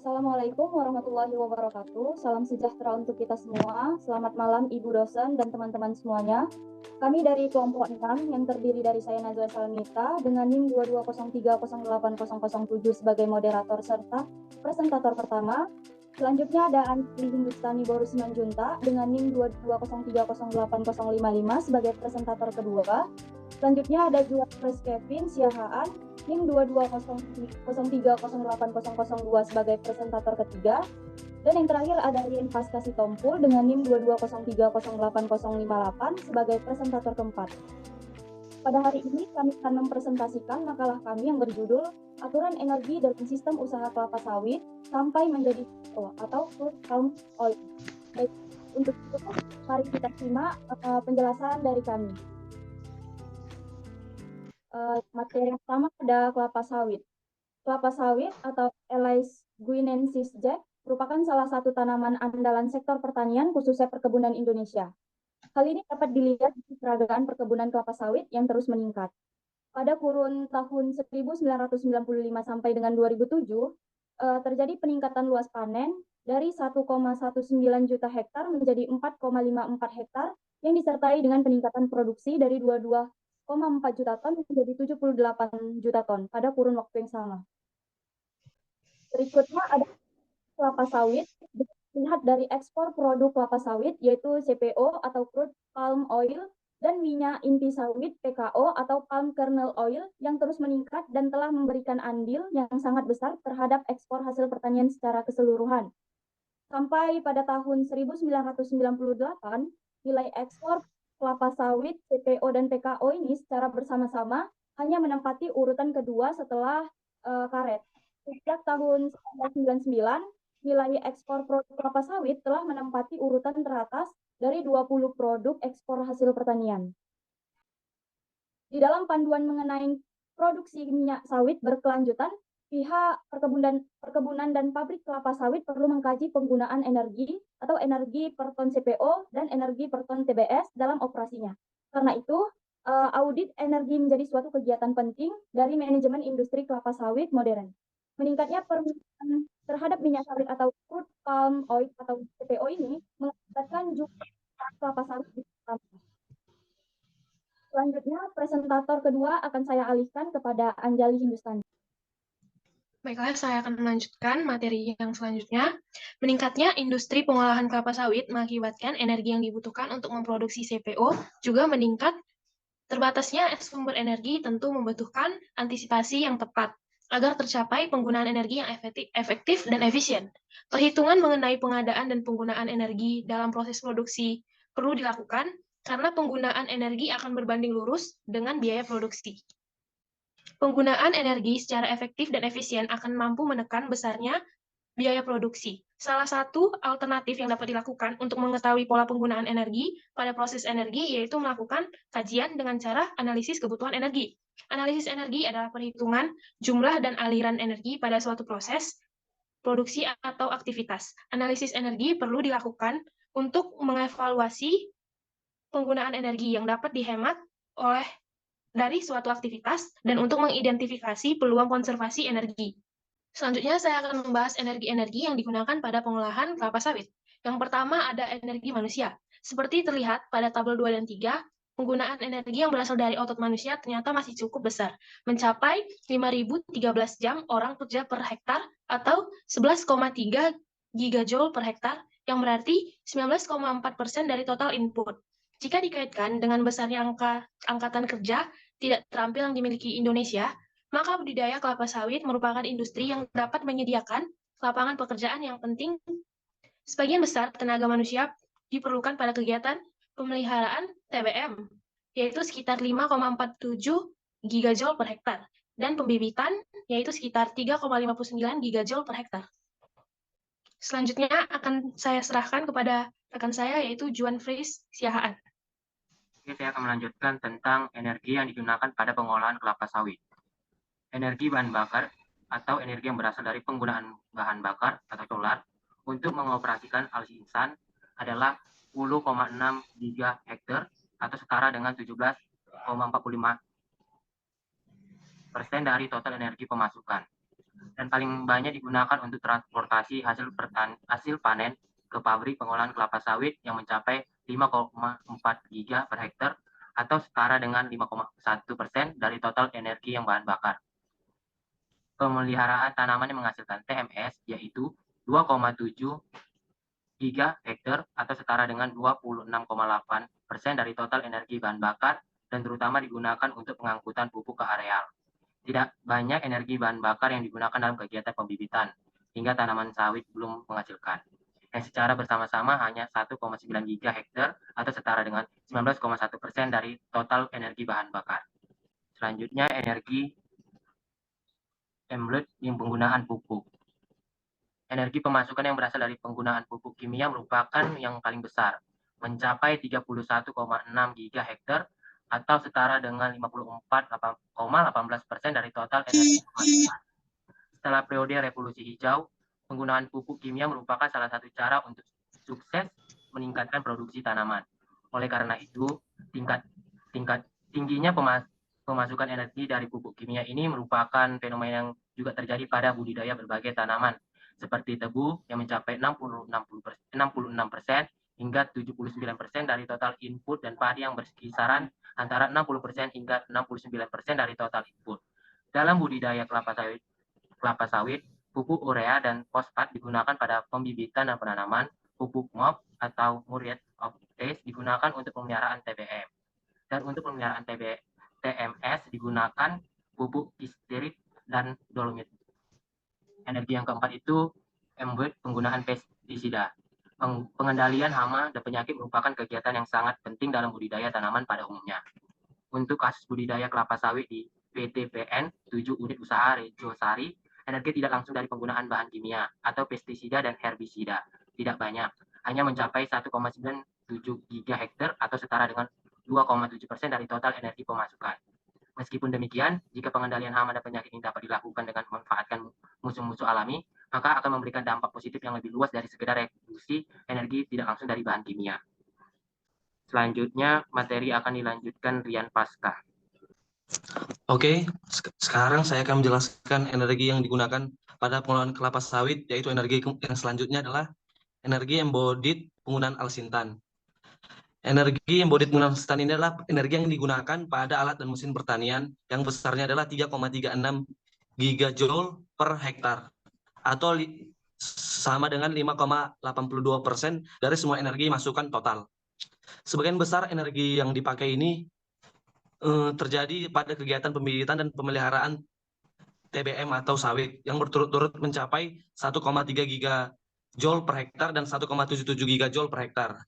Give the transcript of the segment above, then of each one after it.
Assalamualaikum warahmatullahi wabarakatuh. Salam sejahtera untuk kita semua. Selamat malam Ibu dosen dan teman-teman semuanya. Kami dari kelompok 6 yang terdiri dari saya Najwa Salmita dengan NIM 2203080007 sebagai moderator serta presentator pertama. Selanjutnya ada Anjali Hindustani Boru Simanjunta dengan NIM 2203080055 sebagai presentator kedua. Selanjutnya ada Juan Pres Kevin Siahaan NIM 2203080002 sebagai presentator ketiga. Dan yang terakhir ada Rien Pasca Sitompul dengan NIM 2203080058 sebagai presentator keempat. Pada hari ini kami akan mempresentasikan makalah kami yang berjudul Aturan Energi dalam Sistem Usaha Kelapa Sawit sampai menjadi CPO atau Crude Palm Oil. Baik, untuk itu mari kita simak penjelasan dari kami. Materi yang pertama ada kelapa sawit. Kelapa sawit atau Elais guinensis Jack merupakan salah satu tanaman andalan sektor pertanian khususnya perkebunan Indonesia. Hal ini dapat dilihat di peragaan perkebunan kelapa sawit yang terus meningkat. Pada kurun tahun 1995 sampai dengan 2007, terjadi peningkatan luas panen dari 1,19 juta hektar menjadi 4,54 hektar yang disertai dengan peningkatan produksi dari 22,4 juta ton menjadi 78 juta ton pada kurun waktu yang sama. Berikutnya ada kelapa sawit. Lihat dari ekspor produk kelapa sawit yaitu CPO atau crude palm oil dan minyak inti sawit PKO atau palm kernel oil yang terus meningkat dan telah memberikan andil yang sangat besar terhadap ekspor hasil pertanian secara keseluruhan. Sampai pada tahun 1998, nilai ekspor kelapa sawit, CPO dan PKO ini secara bersama-sama hanya menempati urutan kedua setelah karet. Sejak tahun 1999, nilai ekspor produk kelapa sawit telah menempati urutan teratas dari 20 produk ekspor hasil pertanian. Di dalam panduan mengenai produksi minyak sawit berkelanjutan, pihak perkebunan dan pabrik kelapa sawit perlu mengkaji penggunaan energi atau energi per ton CPO dan energi per ton TBS dalam operasinya. Karena itu, audit energi menjadi suatu kegiatan penting dari manajemen industri kelapa sawit modern. Meningkatnya permintaan terhadap minyak sawit atau crude palm oil atau CPO ini mengakibatkan jumlah kelapa sawit bertambah. Selanjutnya, presentator kedua akan saya alihkan kepada Anjali Hindustani. Baiklah, saya akan melanjutkan materi yang selanjutnya. Meningkatnya industri pengolahan kelapa sawit mengakibatkan energi yang dibutuhkan untuk memproduksi CPO juga meningkat. Terbatasnya sumber energi tentu membutuhkan antisipasi yang tepat agar tercapai penggunaan energi yang efektif dan efisien. Perhitungan mengenai pengadaan dan penggunaan energi dalam proses produksi perlu dilakukan karena penggunaan energi akan berbanding lurus dengan biaya produksi. Penggunaan energi secara efektif dan efisien akan mampu menekan besarnya biaya produksi. Salah satu alternatif yang dapat dilakukan untuk mengetahui pola penggunaan energi pada proses energi yaitu melakukan kajian dengan cara analisis kebutuhan energi. Analisis energi adalah perhitungan jumlah dan aliran energi pada suatu proses, produksi atau aktivitas. Analisis energi perlu dilakukan untuk mengevaluasi penggunaan energi yang dapat dihemat oleh dari suatu aktivitas dan untuk mengidentifikasi peluang konservasi energi. Selanjutnya, saya akan membahas energi-energi yang digunakan pada pengolahan kelapa sawit. Yang pertama ada energi manusia. Seperti terlihat pada tabel 2 dan 3, penggunaan energi yang berasal dari otot manusia ternyata masih cukup besar, mencapai 5.013 jam orang kerja per hektar atau 11,3 gigajoule per hektar, yang berarti 19,4% dari total input. Jika dikaitkan dengan besarnya angka angkatan kerja tidak terampil yang dimiliki Indonesia, maka budidaya kelapa sawit merupakan industri yang dapat menyediakan lapangan pekerjaan yang penting. Sebagian besar tenaga manusia diperlukan pada kegiatan pemeliharaan TBM, yaitu sekitar 5,47 gigajoule per hektar, dan pembibitan, yaitu sekitar 3,59 gigajoule per hektar. Selanjutnya akan saya serahkan kepada rekan saya, yaitu Juan Fris Siahaan. Ini saya akan melanjutkan tentang energi yang digunakan pada pengolahan kelapa sawit. Energi bahan bakar atau energi yang berasal dari penggunaan bahan bakar atau solar untuk mengoperasikan alusi insan adalah 10,6 gigahektar atau setara dengan 17,45% dari total energi pemasukan. dan paling banyak digunakan untuk transportasi hasil panen ke pabrik pengolahan kelapa sawit yang mencapai 5,4 giga per hektar atau setara dengan 5,1% dari total energi yang bahan bakar. Pemeliharaan tanaman yang menghasilkan TMS yaitu 2,7 giga hektar atau setara dengan 26,8% dari total energi bahan bakar dan terutama digunakan untuk pengangkutan pupuk ke areal. Tidak banyak energi bahan bakar yang digunakan dalam kegiatan pembibitan, hingga tanaman sawit belum menghasilkan. Yang secara bersama-sama hanya 1,9 giga hektar atau setara dengan 19,1% dari total energi bahan bakar. Selanjutnya, energi embed yang penggunaan pupuk. Energi pemasukan yang berasal dari penggunaan pupuk kimia merupakan yang paling besar, mencapai 31,6 giga hektar atau setara dengan 54,18% dari total energi pemasukan. Setelah periode revolusi hijau, penggunaan pupuk kimia merupakan salah satu cara untuk sukses meningkatkan produksi tanaman. Oleh karena itu, tingginya pemasukan energi dari pupuk kimia ini merupakan fenomena yang juga terjadi pada budidaya berbagai tanaman, seperti tebu yang mencapai 66% hingga 79% dari total input dan padi yang berkisaran antara 60% hingga 69% dari total input. Dalam budidaya kelapa sawit, pupuk urea dan fosfat digunakan pada pembibitan dan penanaman, pupuk MOP atau muriate of potash digunakan untuk pemeliharaan TBM. Dan untuk pemeliharaan TMS digunakan pupuk histerit dan dolomit. Energi yang keempat itu embed penggunaan pestisida. Pengendalian hama dan penyakit merupakan kegiatan yang sangat penting dalam budidaya tanaman pada umumnya. Untuk kasus budidaya kelapa sawit di PTPN 7 unit usaha Rejosari, energi tidak langsung dari penggunaan bahan kimia atau pestisida dan herbisida tidak banyak, hanya mencapai 1,97 giga hektar atau setara dengan 2,7% dari total energi pemasukan. Meskipun demikian, jika pengendalian hama dan penyakit ini dapat dilakukan dengan memanfaatkan musuh-musuh alami, maka akan memberikan dampak positif yang lebih luas dari sekedar reduksi energi tidak langsung dari bahan kimia. Selanjutnya, materi akan dilanjutkan Rian Paskah. Oke, sekarang saya akan menjelaskan energi yang digunakan pada pengolahan kelapa sawit, yaitu energi yang selanjutnya adalah energi embodied penggunaan alsintan. Energi embodied penggunaan alsintan ini adalah energi yang digunakan pada alat dan mesin pertanian yang besarnya adalah 3,36 gigajoule per hektar atau sama dengan 5,82% dari semua energi masukan total. Sebagian besar energi yang dipakai ini terjadi pada kegiatan pembibitan dan pemeliharaan TBM atau sawit yang berturut-turut mencapai 1,3 gigajoule per hektar dan 1,77 gigajoule per hektar.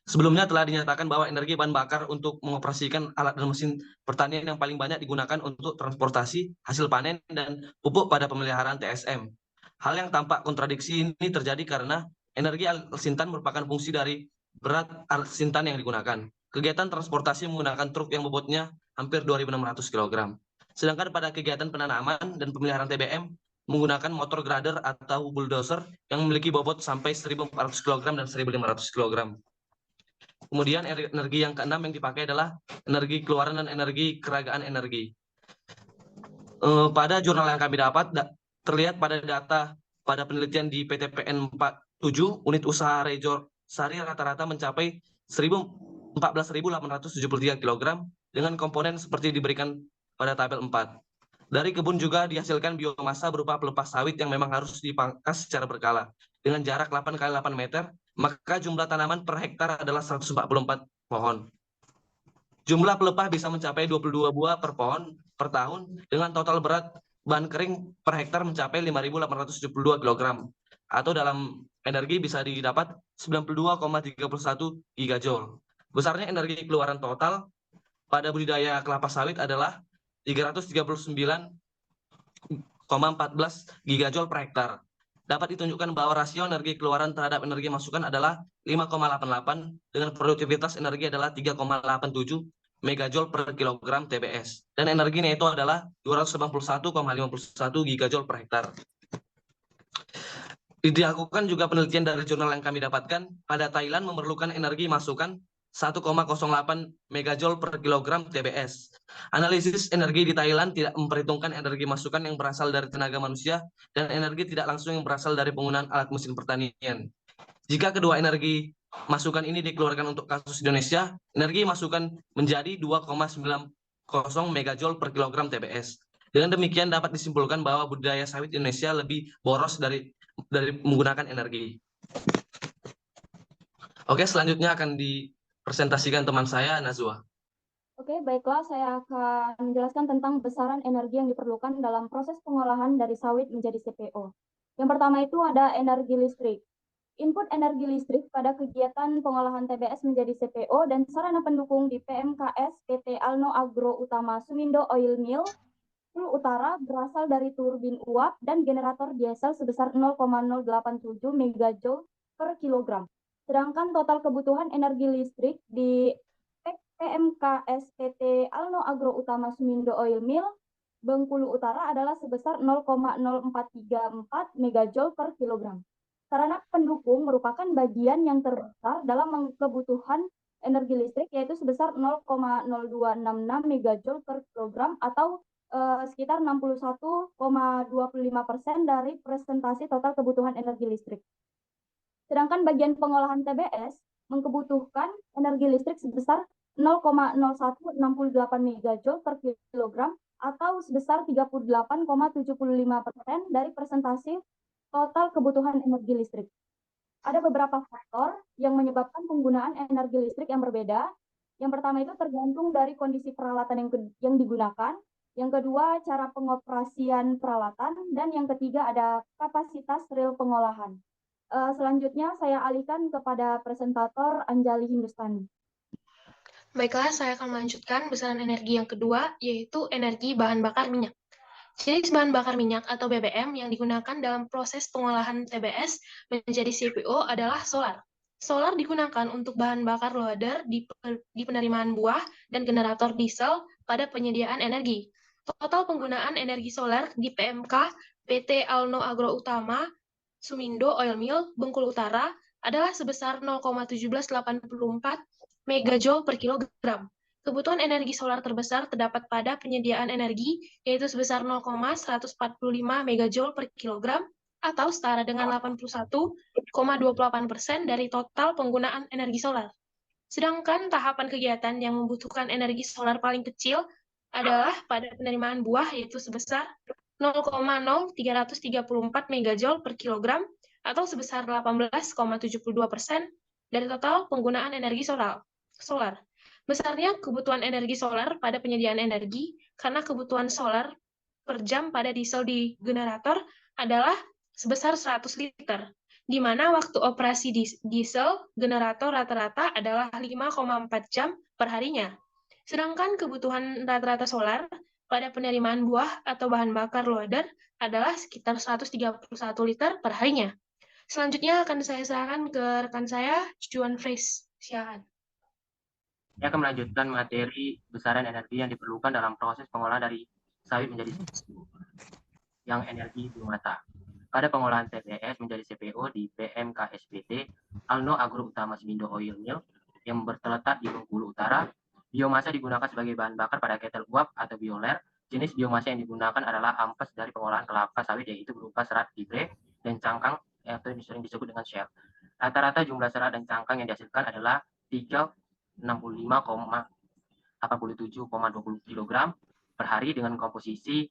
Sebelumnya telah dinyatakan bahwa energi bahan bakar untuk mengoperasikan alat dan mesin pertanian yang paling banyak digunakan untuk transportasi hasil panen dan pupuk pada pemeliharaan TSM. Hal yang tampak kontradiksi ini terjadi karena energi alsintan merupakan fungsi dari berat alsintan yang digunakan. Kegiatan transportasi menggunakan truk yang bobotnya hampir 2.600 kg. Sedangkan pada kegiatan penanaman dan pemeliharaan TBM menggunakan motor grader atau bulldozer yang memiliki bobot sampai 1.400 kg dan 1.500 kg. Kemudian energi yang keenam yang dipakai adalah energi keluaran dan energi keragaan energi. Pada jurnal yang kami dapat, terlihat pada data pada penelitian di PTPN 47, unit usaha Rejosari rata-rata mencapai 14.873 kg dengan komponen seperti diberikan pada tabel 4. Dari kebun juga dihasilkan biomasa berupa pelepas sawit yang memang harus dipangkas secara berkala. Dengan jarak 8 x 8 meter, maka jumlah tanaman per hektar adalah 144 pohon. Jumlah pelepah bisa mencapai 22 buah per pohon per tahun dengan total berat bahan kering per hektar mencapai 5.872 kg atau dalam energi bisa didapat 92,31 gigajoule. Besarnya energi keluaran total pada budidaya kelapa sawit adalah 339,14 gigajoule per hektar. Dapat ditunjukkan bahwa rasio energi keluaran terhadap energi masukan adalah 5,88 dengan produktivitas energi adalah 3,87 megajoule per kilogram TBS. Dan energi neto adalah 291,51 gigajoule per hektar. Dilakukan juga penelitian dari jurnal yang kami dapatkan, pada Thailand memerlukan energi masukan 1,08 megajoule per kilogram TBS. Analisis energi di Thailand tidak memperhitungkan energi masukan yang berasal dari tenaga manusia dan energi tidak langsung yang berasal dari penggunaan alat mesin pertanian. Jika kedua energi masukan ini dikeluarkan untuk kasus Indonesia, energi masukan menjadi 2,90 megajoule per kilogram TBS. Dengan demikian dapat disimpulkan bahwa budidaya sawit Indonesia lebih boros dari menggunakan energi. Oke, selanjutnya akan dipresentasikan teman saya, Nazwa. Oke, baiklah, saya akan menjelaskan tentang besaran energi yang diperlukan dalam proses pengolahan dari sawit menjadi CPO. Yang pertama itu ada energi listrik. Input energi listrik pada kegiatan pengolahan TBS menjadi CPO dan sarana pendukung di PMKS PT Alno Agro Utama Sumindo Oil Mill Hulu Utara berasal dari turbin uap dan generator diesel sebesar 0,087 megajoule per kilogram. Sedangkan total kebutuhan energi listrik di PMKS PT Alno Agro Utama Sumindo Oil Mill Bengkulu Utara adalah sebesar 0,0434 megajoule per kilogram. Sarana pendukung merupakan bagian yang terbesar dalam kebutuhan energi listrik, yaitu sebesar 0,0266 megajoule per kilogram atau sekitar 61,25% dari presentasi total kebutuhan energi listrik. Sedangkan bagian pengolahan TBS membutuhkan energi listrik sebesar 0,0168 megajoule per kilogram atau sebesar 38,75% dari presentasi total kebutuhan energi listrik. Ada beberapa faktor yang menyebabkan penggunaan energi listrik yang berbeda. Yang pertama itu tergantung dari kondisi peralatan yang digunakan. Yang kedua, cara pengoperasian peralatan. Dan yang ketiga, ada kapasitas real pengolahan. Selanjutnya, saya alihkan kepada presentator Anjali Hindustani. Baiklah, saya akan melanjutkan besaran energi yang kedua, yaitu energi bahan bakar minyak. Jenis bahan bakar minyak atau BBM yang digunakan dalam proses pengolahan TBS menjadi CPO adalah solar. Solar digunakan untuk bahan bakar loader di penerimaan buah dan generator diesel pada penyediaan energi. Total penggunaan energi solar di PMK PT Alno Agro Utama Sumindo Oil Mill Bengkulu Utara adalah sebesar 0,1784 megajoule per kilogram. Kebutuhan energi solar terbesar terdapat pada penyediaan energi, yaitu sebesar 0,145 megajoule per kilogram, atau setara dengan 81,28% dari total penggunaan energi solar. Sedangkan tahapan kegiatan yang membutuhkan energi solar paling kecil adalah pada penerimaan buah, yaitu sebesar 0,0334 megajoule per kilogram, atau sebesar 18,72% dari total penggunaan energi solar. Besarnya kebutuhan energi solar pada penyediaan energi karena kebutuhan solar per jam pada diesel di generator adalah sebesar 100 liter, di mana waktu operasi diesel generator rata-rata adalah 5,4 jam per harinya. Sedangkan kebutuhan rata-rata solar pada penerimaan buah atau bahan bakar loader adalah sekitar 131 liter per harinya. Selanjutnya akan saya serahkan ke rekan saya, Juan Freys. Silakan. Saya akan melanjutkan materi besaran energi yang diperlukan dalam proses pengolahan dari sawit menjadi CPO, yang energi biomasa. Pada pengolahan TBS menjadi CPO di PMKSPT Alno Agro Utama Sumindo Oil Mill yang terletak di Bengkulu Utara, biomasa digunakan sebagai bahan bakar pada ketel uap atau bioler. Jenis biomasa yang digunakan adalah ampas dari pengolahan kelapa sawit, yaitu berupa serat fibre dan cangkang atau sering disebut dengan shell. Rata-rata jumlah serat dan cangkang yang dihasilkan adalah 365,87,20 kg per hari dengan komposisi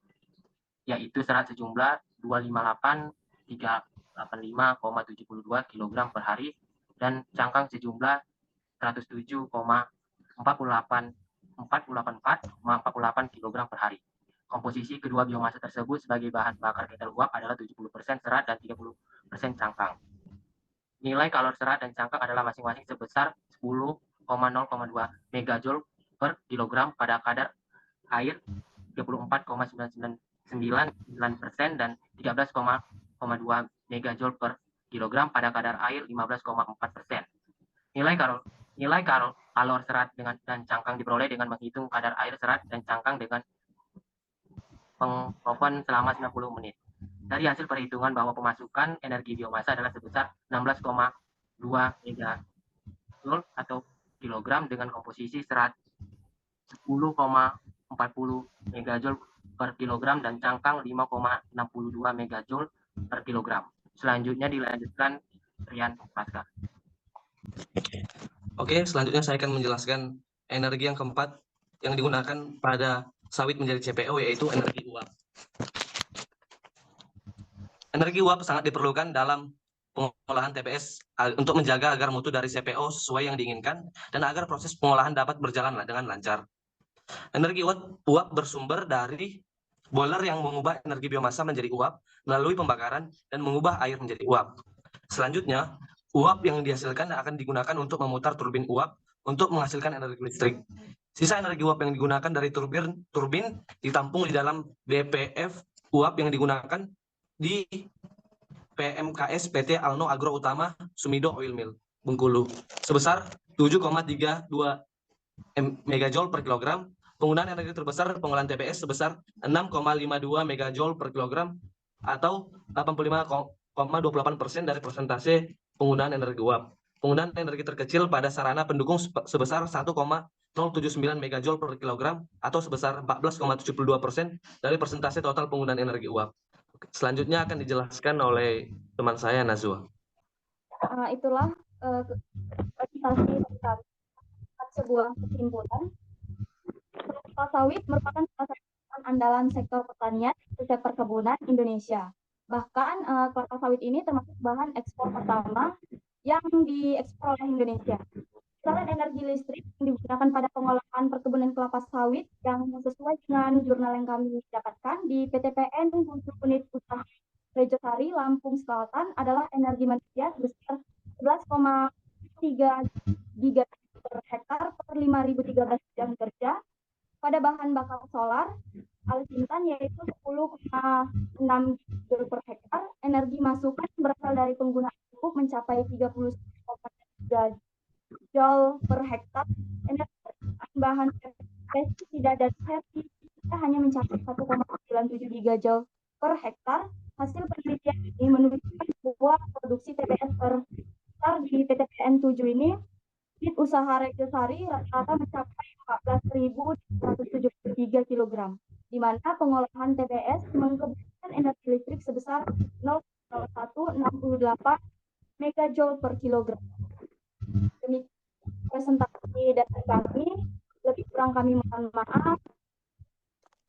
yaitu serat sejumlah 258,385,72 kg per hari dan cangkang sejumlah 107,484,48 kg per hari. Komposisi kedua biomasa tersebut sebagai bahan bakar ketel uap adalah 70% serat dan 30% cangkang. Nilai kalori serat dan cangkang adalah masing-masing sebesar 10,0,2 megajoule per kilogram pada kadar air 34,999% dan 13,2 megajoule per kilogram pada kadar air 15,4%. Nilai kalori serat dan cangkang diperoleh dengan menghitung kadar air, serat, dan cangkang dengan pengoven selama 90 menit. Dari hasil perhitungan bahwa pemasukan energi biomasa adalah sebesar 16,2 megajoule atau kilogram dengan komposisi serat 10,40 megajoule per kilogram dan cangkang 5,62 megajoule per kilogram. Selanjutnya dilanjutkan Rian Praska. Oke, selanjutnya saya akan menjelaskan energi yang keempat yang digunakan pada sawit menjadi CPO, yaitu energi uap. Energi uap sangat diperlukan dalam pengolahan TPS untuk menjaga agar mutu dari CPO sesuai yang diinginkan dan agar proses pengolahan dapat berjalan dengan lancar. Energi uap bersumber dari boiler yang mengubah energi biomasa menjadi uap melalui pembakaran dan mengubah air menjadi uap. Selanjutnya, uap yang dihasilkan akan digunakan untuk memutar turbin uap untuk menghasilkan energi listrik. Sisa energi uap yang digunakan dari turbin ditampung di dalam BPF uap yang digunakan di PMKS PT Alno Agro Utama Sumido Oil Mill, Bengkulu, sebesar 7,32 megajoule per kilogram. Penggunaan energi terbesar pengolahan TPS sebesar 6,52 megajoule per kilogram atau 85,28% dari persentase penggunaan energi uap. Penggunaan energi terkecil pada sarana pendukung sebesar 1,079 megajoule per kilogram atau sebesar 14,72% dari persentase total penggunaan energi uap. Selanjutnya akan dijelaskan oleh teman saya, Nazwa. Itulah presentasi tentang sebuah kesimpulan. Kelapa sawit merupakan salah satu andalan sektor pertanian dan perkebunan Indonesia. Bahkan kelapa sawit ini termasuk bahan ekspor pertama yang diekspor oleh Indonesia. Selain energi listrik yang digunakan pada pengolahan perkebunan kelapa sawit yang sesuai dengan jurnal yang kami dapatkan di PTPN Unit Usaha Rejosari, Lampung Selatan adalah energi manusia sebesar 11,3 giga per hektar per 5.013 jam kerja. Pada bahan bakar solar, Alsintan yaitu 10,6 giga per hektar. Energi masukan berasal dari penggunaan pupuk mencapai 30,3 joule per hektar. Energi bahan pestisida dan herbisida hanya mencapai 1,97 gigajoule per hektar. Hasil penelitian ini menunjukkan bahwa produksi TPS per hektar di PTPN 7 ini unit usaha Rejosari rata-rata mencapai 14.173 kg, di mana pengolahan TPS mengembangkan energi listrik sebesar 0,0168 megajoule per kilogram. Demikian presentasi dari kami, lebih kurang kami mohon maaf.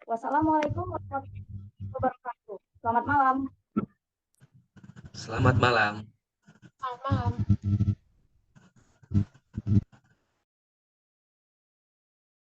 Wassalamualaikum warahmatullahi wabarakatuh. Selamat malam. Selamat malam. Selamat malam.